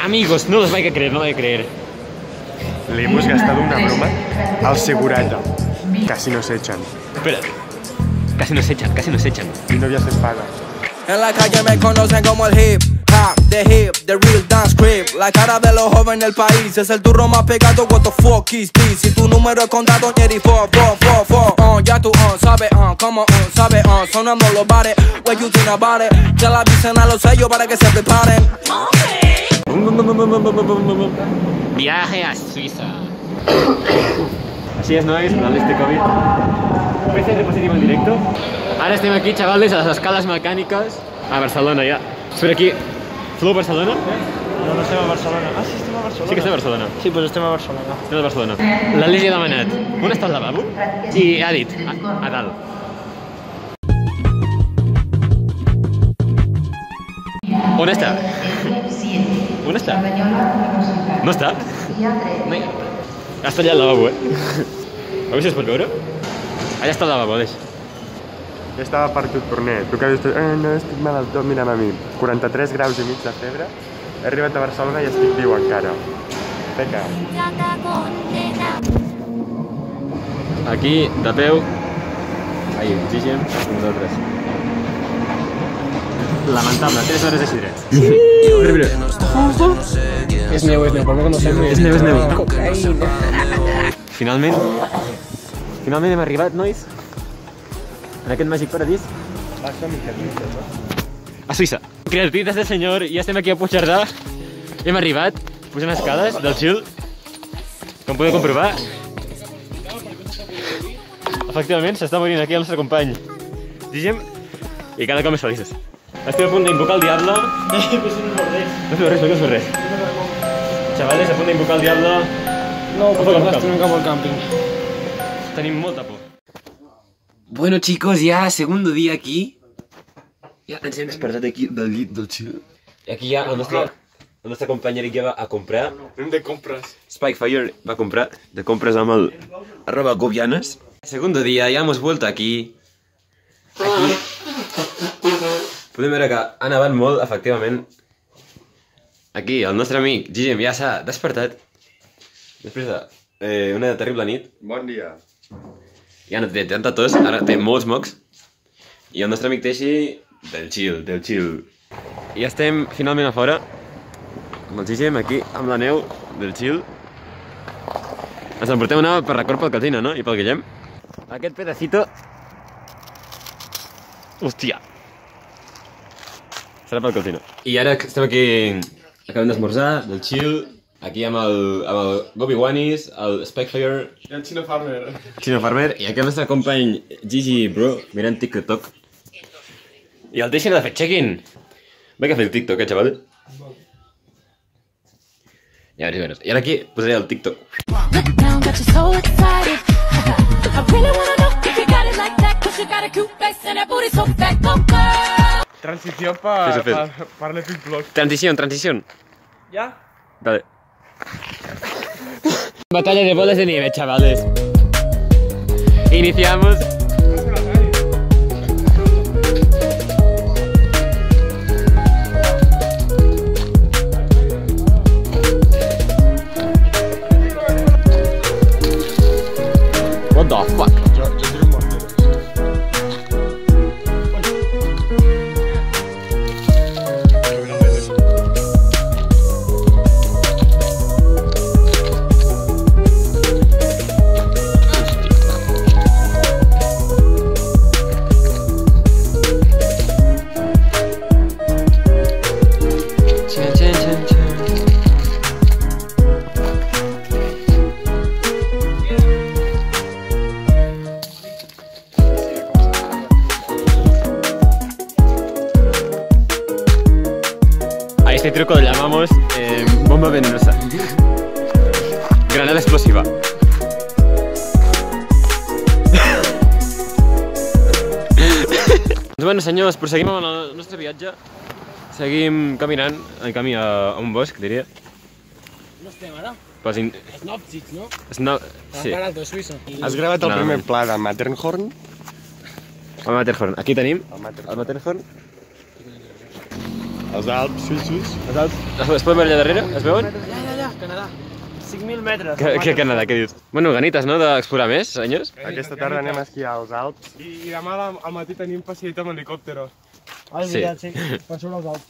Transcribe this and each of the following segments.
Amigos, no los vais a creer, no vais a creer. Le hemos gastado una broma al segurata. Casi nos echan. Espera. Casi nos echan. Mi novia se enfada. En la calle me conocen como el hip hop, the real dance creep. La cara de los jóvenes del país es el turro más pegado. What the fuck is this? Si tu número es contado, Jerry, ya tú sabes, como sabes, sonando los bares. What you think about it? Ya la avisen a los sellos para que se preparen. Viaje a Suiza. Així és, nois, donant este Covid. PCR positiu en directe. Ara estem aquí, xavales, a les escales mecàniques a Barcelona, ja. Espera aquí. Flow Barcelona? No, no estem a Barcelona. Ah, sí, estem a Barcelona. Sí que estem a Barcelona. Sí, doncs estem a Barcelona. Estem a Barcelona. L'Alicia ha demanat on està el lavabo i ha dit a dalt. On està? On està? No està? No hi ha. Està allà el lavabo, A veure si es pot veure. Allà està el lavabo, Aleix. Ja estava partut torner. Tu que dius, no estic malalt, mira'm a mi. 43 graus i mig de febre. He arribat a Barcelona i estic viu encara. Feca. Aquí, de peu. Ahí, exigim nosaltres. Lamentable, 3 hores de xidret. És neu, per no coneixem. És neu. Finalment hem arribat, nois, en aquest màgic paradís. A Suïssa. Criaturitas del senyor, ja estem aquí a Puigcerdà. Hem arribat, pujant escales del Chill. Com podeu comprovar. Efectivament, s'està morint aquí el nostre company Gigem i cada cop més felices. Estem a punt d'invocar el diable. No es veu res. Xavales, a punt d'invocar el diable. No, perquè no estem cap al càmping. Tenim molta por. Bueno, chicos, ya segundo día aquí. Ya ens hem despertat aquí del llit del Chill. I aquí ja el nostre company Eric ja va a comprar. De compres. Spikefire va a comprar de compres amb el @gobianes. Segundo día, ya hemos vuelto aquí. Aquí podem veure que ha nevat molt, efectivament. Aquí el nostre amic Gigem ja s'ha despertat després d'una terrible nit. Bon dia. Ja no té tanta tos, ara té molts mocs. I el nostre amic Teixi del Chill. I ja estem finalment a fora amb el Gigem aquí, amb la neu del Chill. Ens emportem una per record pel Catina, no? I pel Guillem. Aquest pedacito... Hòstia! Serà pel Catina. I ara estem aquí, acabem d'esmorzar, del Chill, aquí amb el Gobi Wanis, el Spikefire... I el Chino Farmer. Chino Farmer, i aquí el nostre company Gigi Bro, mirant TikTok. I el Teixi n'ha de fer check-in. Vaig a fer el TikTok, xaval? Ja veràs. I ara aquí posaré el TikTok. Transició per l'Epic Vlog. Transición. Ja? Dale. Batalla de bolas de nieve, chavales. Iniciamos. What the fuck? Este truco lo llamamos bomba venenosa. Granada explosiva. Bueno, senyors, proseguim amb el nostre viatge. Seguim caminant en camí a un bosc, diria. No estem ara? Snopzig, no? Sí. Al Alto de Suïssa. Has gravat el primer pla de Matterhorn? El Matterhorn. Aquí tenim El Matterhorn. el Matterhorn. Els Alps suïssos. Els Alps. Es poden veure allà darrere? Es veuen? Allà, Canadà. 5.000 metres. Què Canadà, què dius? Bueno, ganites, no?, d'explorar més, senyors? Aquesta tarda anem a esquiar als Alps. I demà al matí tenim passeig amb helicòptero. Ah, és Sí. veritat, sí. Per sobre els Alps.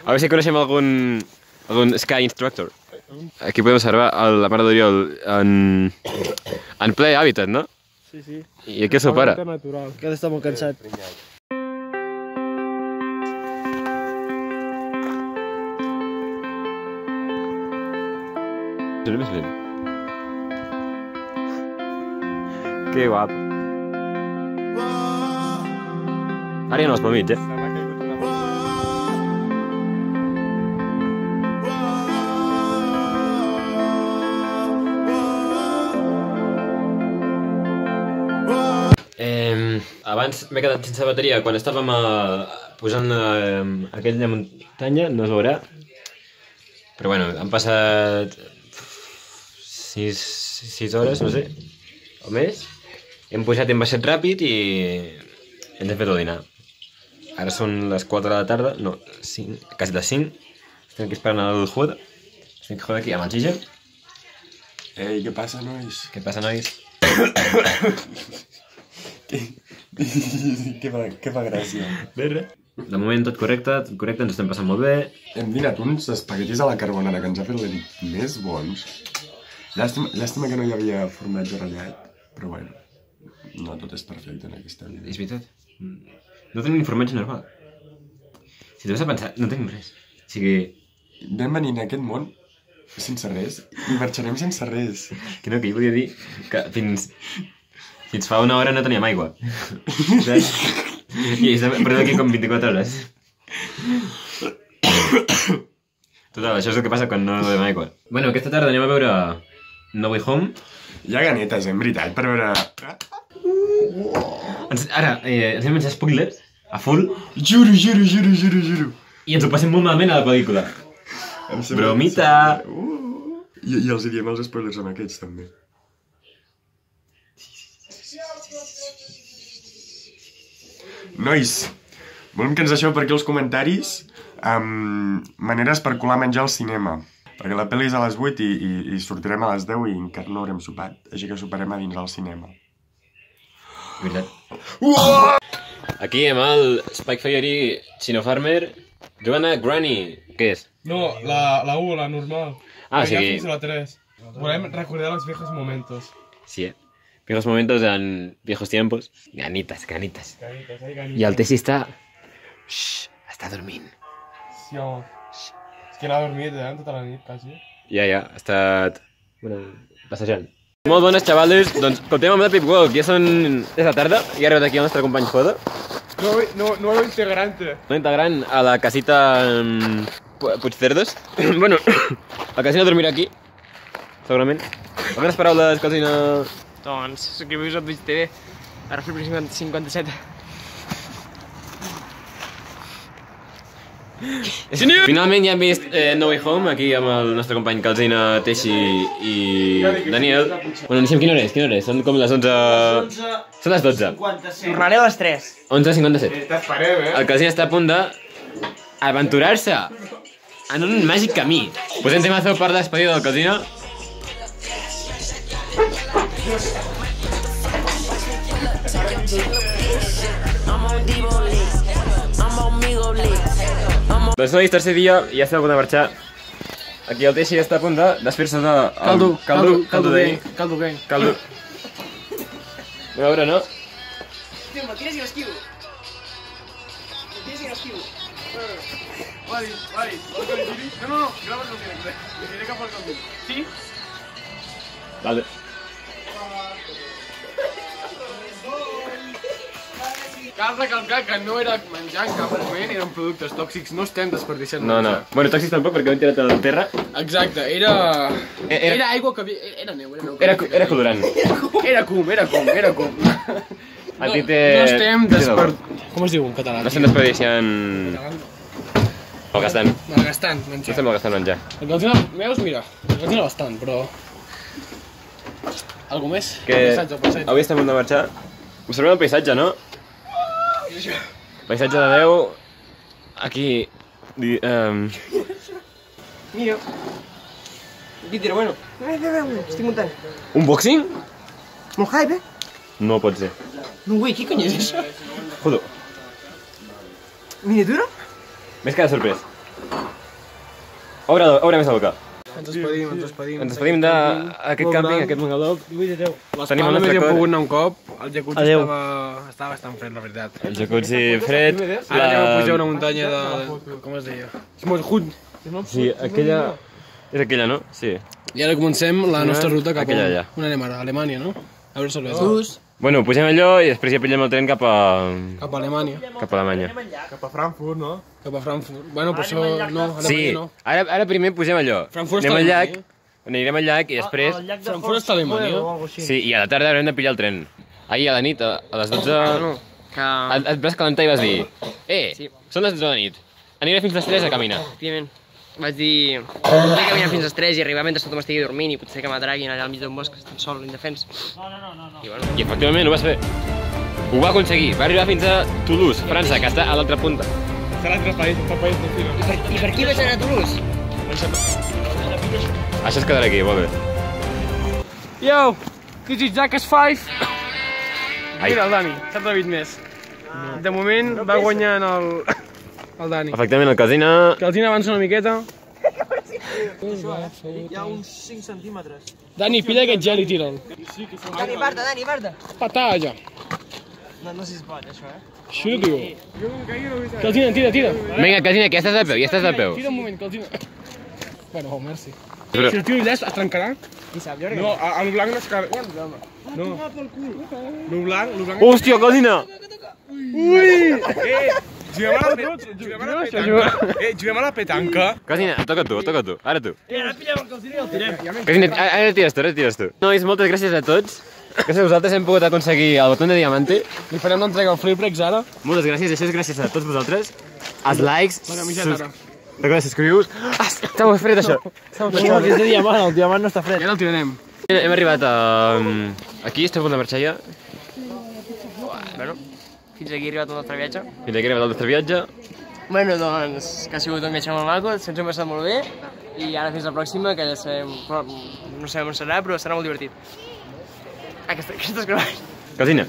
A veure si coneixem algun Sky Instructor. Aquí podem observar la mare d'Oriol en ple hàbitat, no? Sí, sí. I aquí el seu pare. Natural. Que ha d'estar molt cansat. Que guapo. Ara ja no és pel mig, Abans m'he quedat sense bateria quan estàvem posant aquella muntanya, no es veurà. Però bueno, han passat 6 hores, no sé, o més. Hem pujat i hem baixat ràpid i hem de fer el dinar. Ara són les 4 de la tarda, no, 5, quasi les 5. Estem aquí esperant el Jueda. Estem aquí amb el Gigi. Ei, què passa, nois? Què passa, nois? Què fa gràcia? De moment tot correcte, ens estem passant molt bé. Hem dinat uns espaguetis a la carbonara que ens ha fet l'Eric més bons. Llàstima que no hi havia formatge ratllat, però bueno, no tot és perfecte en aquesta vida. És veritat. No tenim formatge normal. Si t'ho vas a pensar, no tenim res. O sigui... Vam venir en aquest món sense res i marxarem sense res. Que no, que jo volia dir que fins fa una hora no teníem aigua. Saps? I però d'aquí com 24 hores. Total, això és el que passa quan no bevem aigua. Bueno, aquesta tarda anem a veure No Way Home. Hi ha ganetes, en veritat, per veure... Ara, ens hem menjat spoilers a full. Juro. I ens ho passem molt malament a la pel·lícula. Bromita! I els hi diem els spoilers amb aquests, també. Nois, volem que ens deixeu per aquí els comentaris maneres per colar menjar al cinema. Perquè la pel·li és a les 8 i sortirem a les 10 i encara no haurem sopat. Així que soparem a dins al cinema. Veritat. Aquí amb el Spike Fiery Chino Farmer jugant a Granny. Què és? No, la 1, la normal. Ah, Ja sí. fins a la 3. Volem recordar los viejos momentos. Sí, viejos momentos en viejos tiempos. Ganitas. Canitas, hay ganitas. I el Tessi està... Xxxt, està dormint. Sí, home. És que no ha dormit, tota la nit, quasi. Ja, ha estat... Bueno, passejant. Molt bones, xavales. Doncs continuem amb el Pip Walk. Ja és la tarda i ha arribat aquí el nostre company Joda. Nuevo integrante. No integrant a la casita Puigcerdos. Bueno, el casino dormirà aquí, segurament. Algunes paraules, casina... Doncs, subscriviu-vos al Twitch TV. Ara fem 57. Finalment ja hem vist No Way Home, aquí amb el nostre company Calzina, Teixi i Daniel. Bueno, no sé quina hora és, són com les 11... Són les 12. Tornaré a les 3. 11:57. T'esperem, El Calzina està a punt d'aventurar-se en un màgic camí. Posem temazo per despedida del Calzina. Doncs nois, tercer dia, ja estem a punt de marxar. Aquí el Teixi està a punt de desfer-se de... Caldo gang. Caldo. A veure, no? Tio, me'l tires i l'esquivo. Vale. No, grabes el directe. Diré cap al camí. Sí? Vale. Cal recalcar que no era menjar en cap moment, eren productes tòxics, no estem desperdiciant No. Bueno, tòxics tampoc perquè ho hem tirat a la terra. Exacte, era... Era- Era aigua que havia... Era neu. Era colorant. Era cum. El Tite... No estem Com es diu en català? No estem desperdiciant... Malgastant. Malgastant, No menjar. estem malgastant menjar. El Calzina, veus, mira, el Calzina bastant, però... Algo més? Que El paisatge. avui estem a punt de marxar. Observem el paisatge, no? Paisatge de Déu. Aquí Mira. Vídeo, bueno. Estic muntant. Unboxing? Molt hype, eh? No pot ser. No, güey, ¿qué coño es eso? Joder. ¿Miniatura? M'has quedat sorprès. Obre més la boca. Ens despedim. Ens despedim d'aquest càmping, aquest bungalou. Tenim el Només nostre hi hem cor. pogut anar un cop. El jacuzzi Adéu. estava bastant fred, la veritat. El jacuzzi fred. Ara anem a pujar una muntanya de... Com es deia? Smolhut. Sí, aquella... És aquella, no? Sí. I ara comencem la nostra ruta cap a... Aquella allà. On anem ara? A Alemanya, no? A veure cervesa. Bueno, pugem allò i després ja pillem el tren cap a Alemanya. Alemanya. Cap a Frankfurt, no? Cap a Frankfurt. Bueno, per això no, Alemanya Sí, no. ara primer pugem allò. Frankfurt Anem està al a llac, Alemanya. anirem al llac i després... Frankfurt està a Alemanya. Sí, i a la tarda haurem de pillar el tren. Ahir a la nit, a les 12... Et vas calentar i vas dir són les 12 de la nit, aniré fins les 3 a caminar. Efectivament. Vaig dir... Potser caminar fins a les 3 i arribar mentre tothom estigui dormint i potser que m'atraguin allà al mig d'un bosc, estan sol, indefens. I efectivament ho vas fer. Ho va aconseguir, va arribar fins a Toulouse, França, que està a l'altra punta. Està a l'altre país, I per qui vas anar a Toulouse? Això es quedarà aquí, molt bé. Yo, this is Jackass 5. Mira el Dani, s'ha atrevit més. De moment va guanyant el Dani. Efectivament, el casino... Que el Tina avança una miqueta. Hi ha uns 5 centímetres. Dani, pilla aquest gel i tira'l. Dani, Barta. Patà, allà. No sé si es pot, això, Això diu. Que el Tina, tira. Vinga, casino, que ja estàs de peu, Tira un moment, que el Tina... Bueno, merci. Si el tio llest es trencarà. No, el blanc no es carrega. No. El blanc... Hòstia, casino! Juguem a la petanca. Casino, toca tu, ara tu. Casino, ara tires tu. Nois, moltes gràcies a tots. Gràcies a vosaltres hem pogut aconseguir el botó de diamante. Li farem l'entrega al Freeplex ara. Moltes gràcies, això és gràcies a tots vosaltres. Els likes, La camiseta ara. subscriu-vos. Està molt fred això. és de diamant, el diamant no està fred. I ara el tirarem. Hem arribat a... Aquí, estem a punt de marxar ja. Bueno, fins aquí ha arribat el nostre viatge. Fins aquí ha arribat el nostre viatge. Bueno, doncs, que ha sigut un viatge molt maco, ens hem passat molt bé. I ara fins la pròxima, que ja sabem... No sabem on serà, però serà molt divertit. Aquestes gravacions. Casino.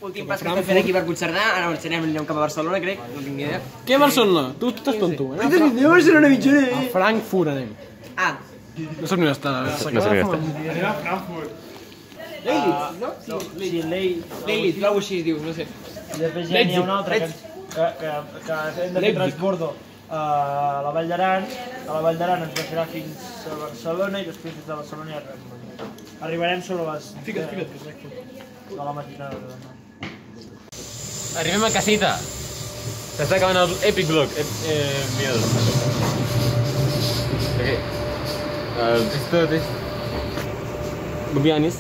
Últim pas que estem fent aquí per Puigcerdà, ara marxarem cap a Barcelona, crec, no tinc ni idea. Què Barcelona? Tu estàs tonto, eh? De Barcelona mitjana, A Frankfurt anem. Ah, No sap ni on està. No sé què està. Leilitz, alguna així es diu, no sé. Després ja n'hi ha un altre que hem de fer transbordo a la Vall d'Aran. A la Vall d'Aran ens baixarà fins a Barcelona i després des de Barcelona ja arribarem sobre les 10 de la matinada de demà. Arribem a casita. S'està acabant el Epic Vlog. Ok. Esto es... Gubianis.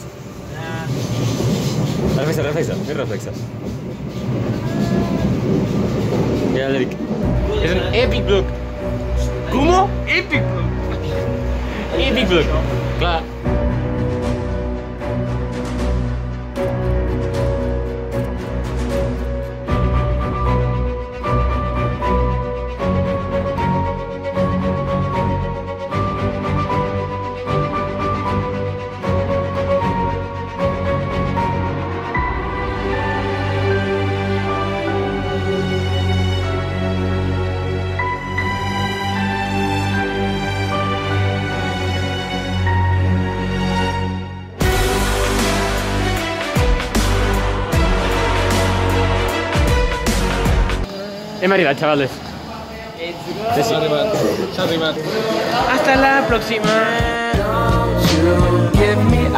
Reflexa. Mira el Eric. Es un Epic Vlog. ¿Cómo? Epic, bro. Epic Vlog. Clar. Hem arribat, xavales. S'ha arribat. Hasta la próxima. Give me